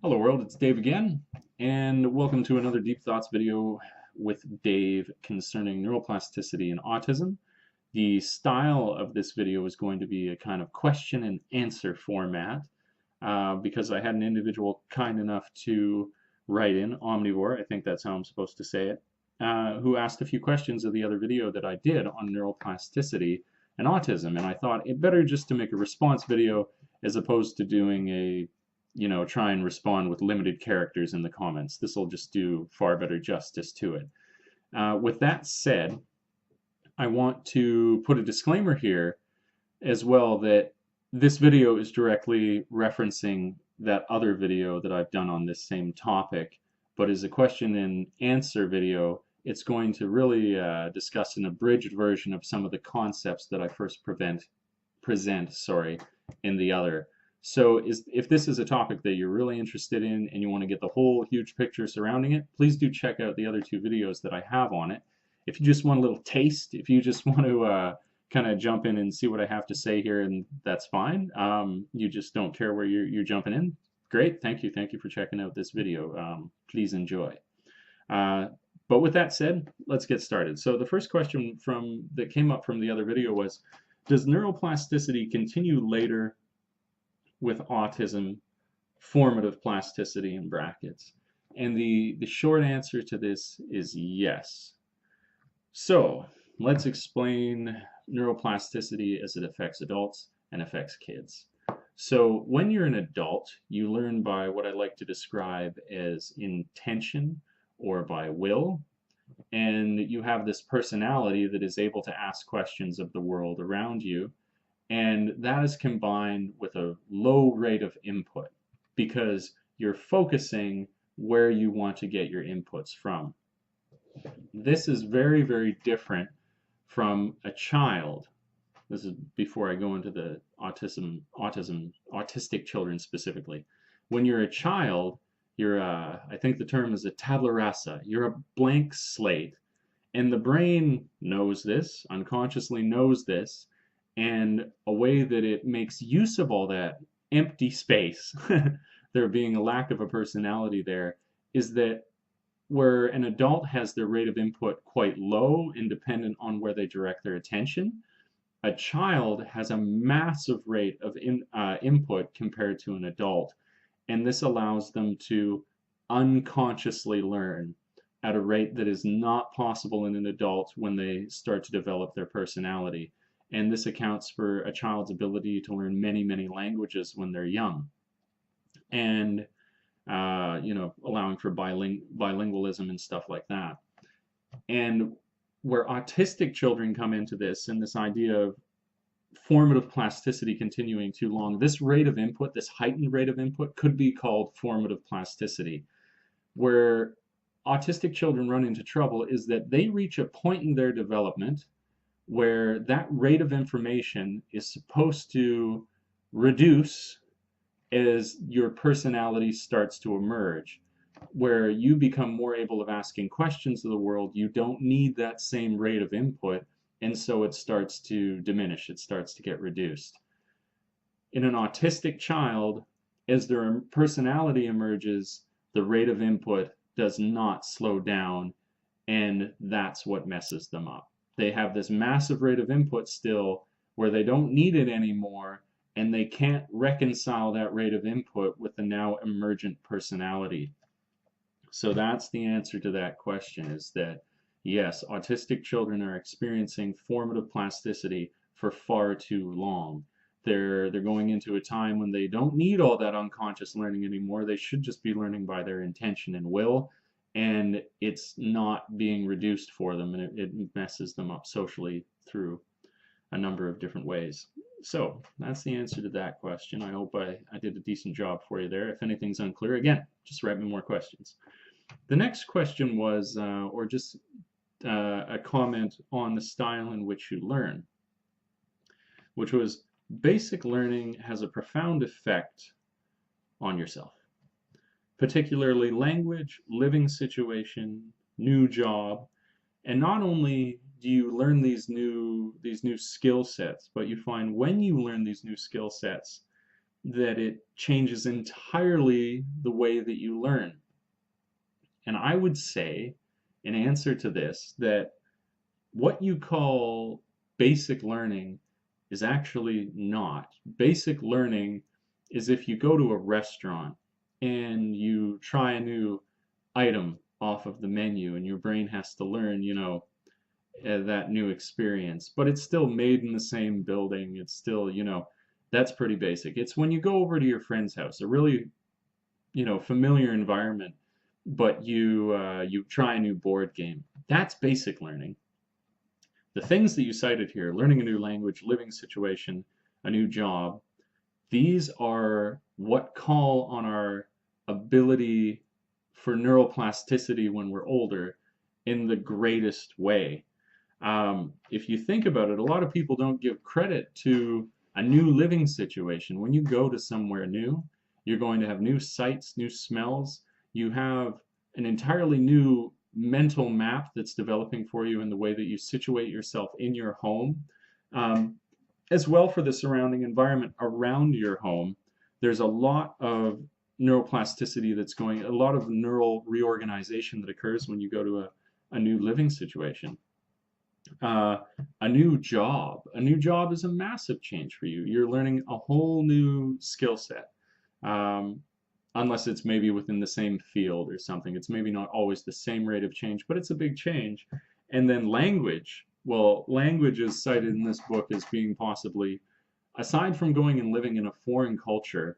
Hello world, it's Dave again, and welcome to another Deep Thoughts video with Dave concerning neuroplasticity and autism. The style of this video is going to be a kind of question and answer format because I had an individual kind enough to write in, Omnivore, I think that's how I'm supposed to say it, who asked a few questions of the other video that I did on neuroplasticity and autism, and I thought it better just to make a response video as opposed to doing a try and respond with limited characters in the comments. This will just do far better justice to it. With that said, I want to put a disclaimer here as well that this video is directly referencing that other video that I've done on this same topic, but as a question and answer video, it's going to really discuss an abridged version of some of the concepts that I first present in the other. So if this is a topic that you're really interested in and you want to get the whole huge picture surrounding it, please do check out the other two videos that I have on it. If you just want a little taste, if you just want to kind of jump in and see what I have to say here, and that's fine. You just don't care where you're jumping in. Great, thank you for checking out this video. Please enjoy. But with that said, let's get started. So the first question that came up from the other video was, does neuroplasticity continue later with autism, formative plasticity in brackets? And the short answer to this is yes. So let's explain neuroplasticity as it affects adults and affects kids. So when you're an adult, you learn by what I like to describe as intention or by will, and you have this personality that is able to ask questions of the world around you, and that is combined with a low rate of input because you're focusing where you want to get your inputs from. This is very, very different from a child. This is before I go into the autistic children specifically. When you're a child, you're I think the term is a tabula rasa. You're a blank slate, and the brain knows this, unconsciously knows this, and a way that it makes use of all that empty space, there being a lack of a personality there, is that where an adult has their rate of input quite low and dependent on where they direct their attention, a child has a massive rate of input compared to an adult, and this allows them to unconsciously learn at a rate that is not possible in an adult when they start to develop their personality. And this accounts for a child's ability to learn many, many languages when they're young. And, allowing for bilingualism and stuff like that. And where autistic children come into this, and this idea of formative plasticity continuing too long, this rate of input, this heightened rate of input, could be called formative plasticity. Where autistic children run into trouble is that they reach a point in their development where that rate of information is supposed to reduce as your personality starts to emerge, where you become more able of asking questions of the world. You don't need that same rate of input, and so it starts to diminish, it starts to get reduced. In an autistic child, as their personality emerges, the rate of input does not slow down, and that's what messes them up. They have this massive rate of input still where they don't need it anymore, and they can't reconcile that rate of input with the now emergent personality. So that's the answer to that question, is that yes, autistic children are experiencing formative plasticity for far too long. They're going into a time when they don't need all that unconscious learning anymore. They should just be learning by their intention and will, and it's not being reduced for them, and it messes them up socially through a number of different ways. So that's the answer to that question. I hope I did a decent job for you there. If anything's unclear, again, just write me more questions. The next question was, a comment on the style in which you learn, which was, basic learning has a profound effect on yourself, particularly language, living situation, new job, and not only do you learn these new skill sets, but you find when you learn these new skill sets, that it changes entirely the way that you learn. And I would say, in answer to this, that what you call basic learning is actually not. Basic learning is if you go to a restaurant and you try a new item off of the menu and your brain has to learn, that new experience, but it's still made in the same building. It's still, that's pretty basic. It's when you go over to your friend's house, a really, familiar environment, but you try a new board game. That's basic learning. The things that you cited here, learning a new language, living situation, a new job, these are what call on our ability for neural plasticity when we're older in the greatest way. If you think about it, a lot of people don't give credit to a new living situation. When you go to somewhere new, you're going to have new sights, new smells. You have an entirely new mental map that's developing for you in the way that you situate yourself in your home, um, as well for the surrounding environment around your home. There's a lot of neuroplasticity that's going, a lot of neural reorganization that occurs when you go to a new living situation. Uh, a new job. A new job is a massive change for you. You're learning a whole new skill set. Um, Unless it's maybe within the same field or something. It's maybe not always the same rate of change, but it's a big change. And then language. Well, language is cited in this book as being possibly, aside from going and living in a foreign culture,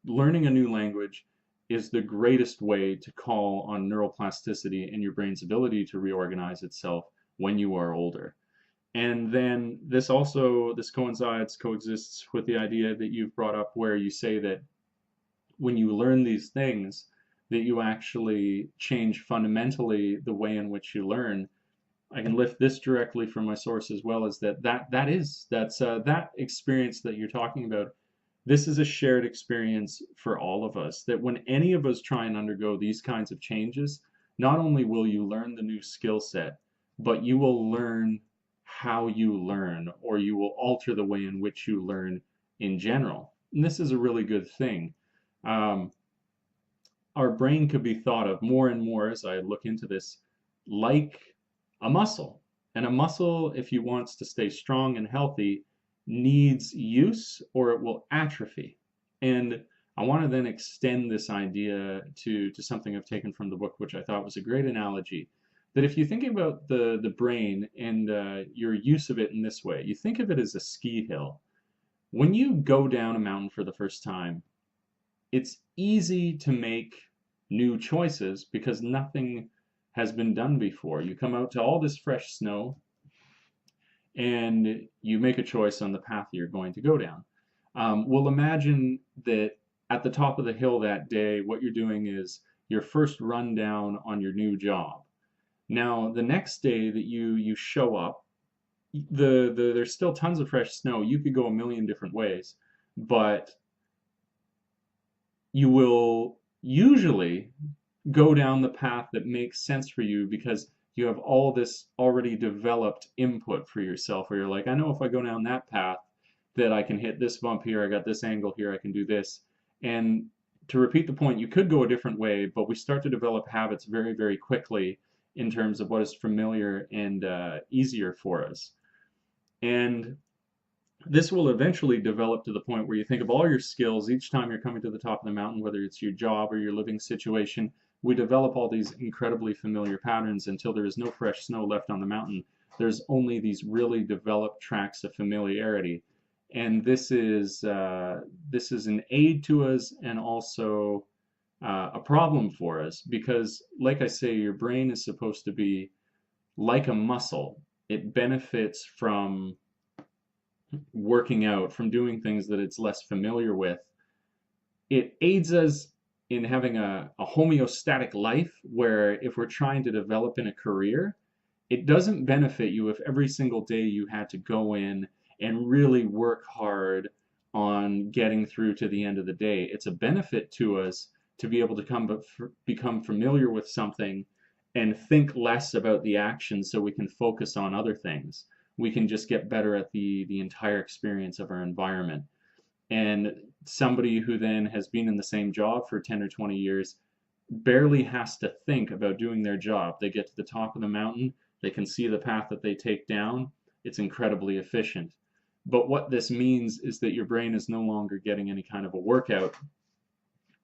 learning a new language is the greatest way to call on neuroplasticity and your brain's ability to reorganize itself when you are older. And then this coexists with the idea that you've brought up where you say that when you learn these things, that you actually change fundamentally the way in which you learn. I can lift this directly from my source as well as that experience that you're talking about. This is a shared experience for all of us, that when any of us try and undergo these kinds of changes, not only will you learn the new skill set, but you will learn how you learn, or you will alter the way in which you learn in general. And this is a really good thing. Um, our brain could be thought of more and more as I look into this like a muscle. And a muscle, if he wants to stay strong and healthy, needs use or it will atrophy. And I want to then extend this idea to something I've taken from the book, which I thought was a great analogy. That if you think about the brain and your use of it in this way, you think of it as a ski hill. When you go down a mountain for the first time, it's easy to make new choices because nothing has been done before. You come out to all this fresh snow and you make a choice on the path you're going to go down. Well, imagine that at the top of the hill that day, what you're doing is your first rundown on your new job. Now, the next day that you show up, there's still tons of fresh snow. You could go a million different ways, but you will usually go down the path that makes sense for you because you have all this already developed input for yourself where you're like, I know if I go down that path that I can hit this bump here, I got this angle here, I can do this. And to repeat the point, you could go a different way, but we start to develop habits very, very quickly in terms of what is familiar and easier for us. And this will eventually develop to the point where you think of all your skills each time you're coming to the top of the mountain, whether it's your job or your living situation. We develop all these incredibly familiar patterns until there is no fresh snow left on the mountain. There's only these really developed tracks of familiarity. And this is an aid to us and also a problem for us because, like I say, your brain is supposed to be like a muscle. It benefits from working out, from doing things that it's less familiar with. It aids us in having a homeostatic life where if we're trying to develop in a career, it doesn't benefit you if every single day you had to go in and really work hard on getting through to the end of the day. It's a benefit to us to be able to become familiar with something and think less about the action so we can focus on other things. We can just get better at the entire experience of our environment. And somebody who then has been in the same job for 10 or 20 years barely has to think about doing their job. They get to the top of the mountain, they can see the path that they take down. It's incredibly efficient. But what this means is that your brain is no longer getting any kind of a workout.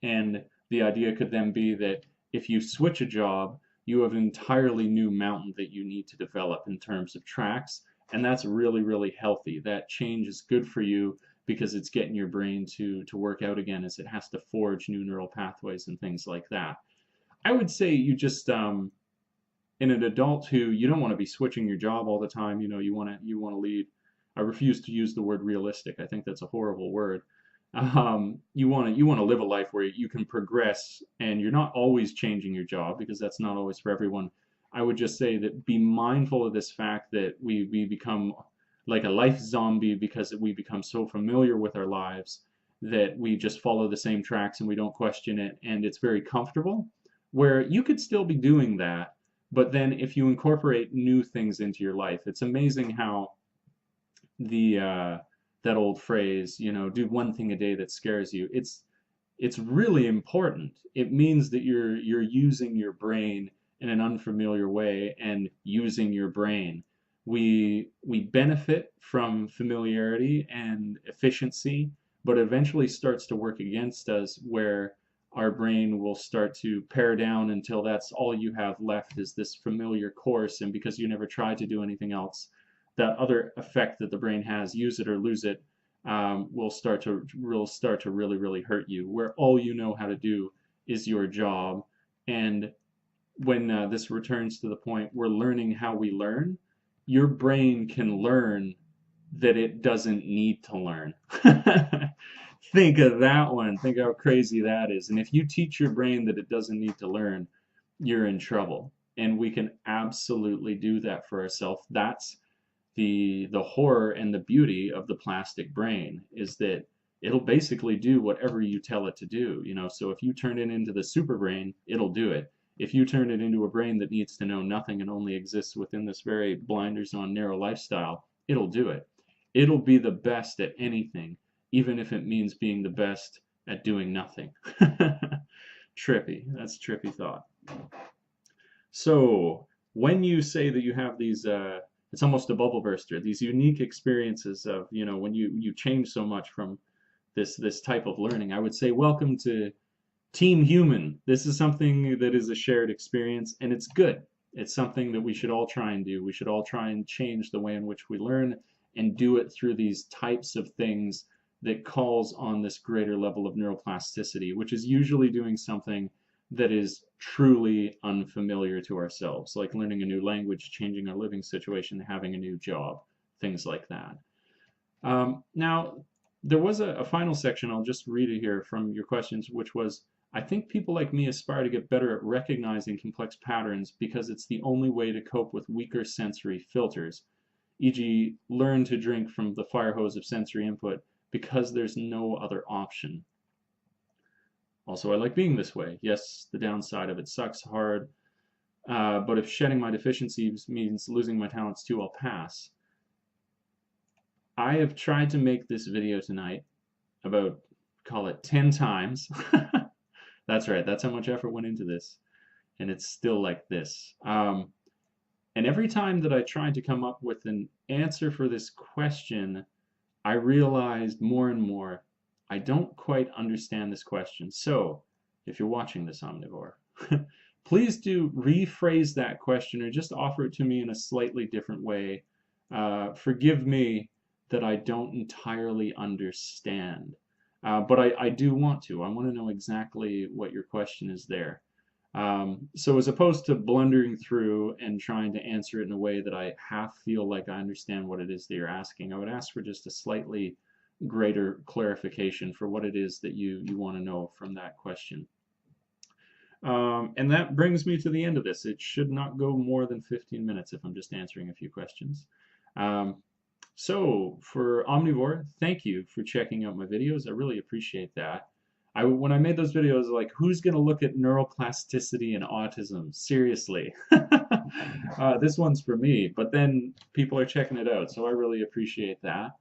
And the idea could then be that if you switch a job, you have an entirely new mountain that you need to develop in terms of tracks. And that's really, really healthy. That change is good for you because it's getting your brain to work out again as it has to forge new neural pathways and things like that. I would say you just in an adult who you don't want to be switching your job all the time, you want to lead. I refuse to use the word realistic. I think that's a horrible word. You want to live a life where you can progress and you're not always changing your job because that's not always for everyone. I would just say that be mindful of this fact that we become like a life zombie because we become so familiar with our lives that we just follow the same tracks and we don't question it, and it's very comfortable. Where you could still be doing that, but then if you incorporate new things into your life, it's amazing how the that old phrase, do one thing a day that scares you. It's really important. It means that you're using your brain in an unfamiliar way and using your brain. We benefit from familiarity and efficiency, but it eventually starts to work against us where our brain will start to pare down until that's all you have left is this familiar course, and because you never tried to do anything else, that other effect that the brain has, use it or lose it, will start to really, really hurt you, where all you know how to do is your job. And when this returns to the point we're learning how we learn, your brain can learn that it doesn't need to learn. Think of that one. Think how crazy that is. And if you teach your brain that it doesn't need to learn, you're in trouble. And we can absolutely do that for ourselves. That's the horror and the beauty of the plastic brain, is that it'll basically do whatever you tell it to do. So if you turn it into the super brain, it'll do it. If you turn it into a brain that needs to know nothing and only exists within this very blinders on narrow lifestyle, it'll do it. It'll be the best at anything, even if it means being the best at doing nothing. Trippy. That's a trippy thought. So when you say that you have these it's almost a bubble burster, these unique experiences of, when you change so much from this type of learning, I would say welcome to Team Human. This is something that is a shared experience, and it's good. It's something that we should all try and do. We should all try and change the way in which we learn and do it through these types of things that calls on this greater level of neuroplasticity, which is usually doing something that is truly unfamiliar to ourselves, like learning a new language, changing our living situation, having a new job, things like that. Now, there was a final section, I'll just read it here from your questions, which was, I think people like me aspire to get better at recognizing complex patterns because it's the only way to cope with weaker sensory filters, e.g. learn to drink from the fire hose of sensory input because there's no other option. Also, I like being this way. Yes, the downside of it sucks hard, but if shedding my deficiencies means losing my talents too, I'll pass. I have tried to make this video tonight about, call it 10 times. That's right, that's how much effort went into this. And it's still like this. And every time that I tried to come up with an answer for this question, I realized more and more I don't quite understand this question. So, if you're watching this, omnivore, please do rephrase that question or just offer it to me in a slightly different way. Forgive me that I don't entirely understand. But I do want to. I want to know exactly what your question is there. So as opposed to blundering through and trying to answer it in a way that I half feel like I understand what it is that you're asking, I would ask for just a slightly greater clarification for what it is that you want to know from that question. And that brings me to the end of this. It should not go more than 15 minutes if I'm just answering a few questions. So for Omnivore, thank you for checking out my videos. I really appreciate that. When I made those videos, like, who's going to look at neural plasticity and autism? Seriously. This one's for me, but then people are checking it out, so I really appreciate that.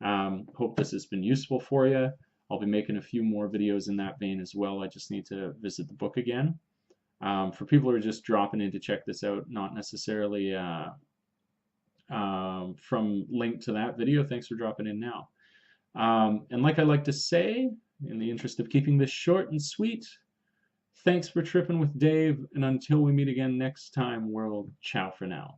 Hope this has been useful for you. I'll be making a few more videos in that vein as well. I just need to visit the book again. For people who are just dropping in to check this out, not necessarily from link to that video, thanks for dropping in now. And like I like to say, in the interest of keeping this short and sweet, thanks for tripping with Dave, and until we meet again next time, world, ciao for now.